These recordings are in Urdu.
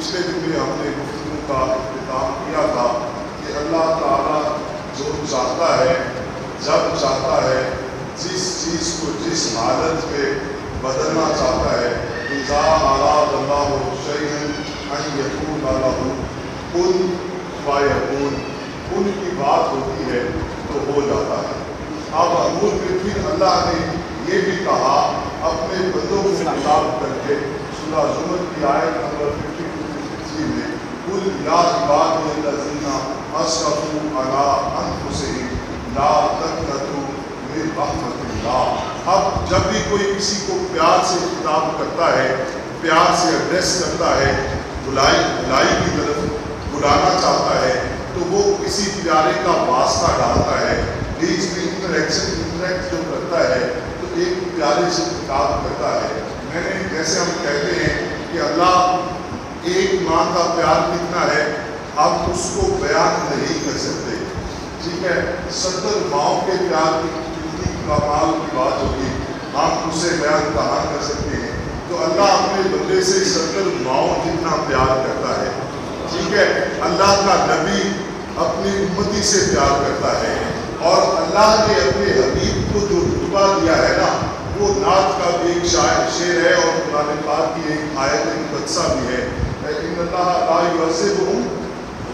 پچھلے دن میں ہم نے گفتگو کا اختتام کیا تھا کہ اللہ تعالیٰ جو چاہتا ہے، جب چاہتا ہے، جس چیز کو جس حالت پہ بدلنا چاہتا ہے، اذا اراد اللہ شیئا ان یقول له کن فیکون، ان کی بات ہوتی ہے تو ہو جاتا ہے۔ اب امور میں پھر اللہ نے یہ بھی کہا اپنے بندوں کو خطاب کر کے سورہ زمر کی آیت نمبر 52 میں، قل یا عبادی الذین اسرفوا علی انفسہم لا تقنطوا من رحمت اللہ۔ اب جب بھی کوئی کسی کو پیار سے خطاب کرتا ہے، پیار سے ایڈریس کرتا ہے، بھلائی کی طرف بلانا چاہتا ہے، تو وہ کسی پیارے کا واسطہ ڈالتا ہے، بیچ میں انٹریکٹ جو کرتا ہے تو ایک پیارے سے خطاب کرتا ہے۔ میں نے جیسے ہم کہتے ہیں کہ اللہ ایک ماں کا پیار کتنا ہے، آپ اس کو بیان نہیں کر سکتے، ٹھیک ہے؟ 70 ماؤں کے پیار کی کتنی کمال کی بات ہوگی، آپ اسے بیان کہاں کر سکتے ہیں؟ تو اللہ اپنے بندے سے 70 ماؤں جتنا پیار کرتا ہے، ٹھیک ہے؟ اللہ کا نبی اپنی امتی سے پیار کرتا ہے، اور اللہ نے اپنے حبیب کو جو رتبہ دیا ہے نا، وہ نعت کا بھی ایک شعر ہے اور قرآن پاک کی ایک آیت مقدسہ بھی ہے، ان اللہ لا یعذبہم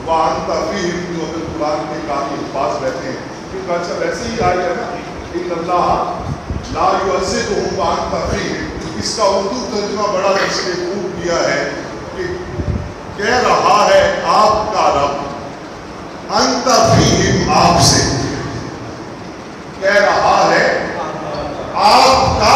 وانت فیہم، جو اگر قرآن کے کافی الفاظ رہتے ہیں، کیونکہ اچھا ویسے ہی آئی ہے نا، ان اللہ لا یعذبہم وانت فیہم، اس کا اردو ترجمہ بڑا اس نے خوب کیا ہے کہ کہہ رہا ہے آپ کا رب انت فیہم، آپ سے کہہ رہا ہے آپ کا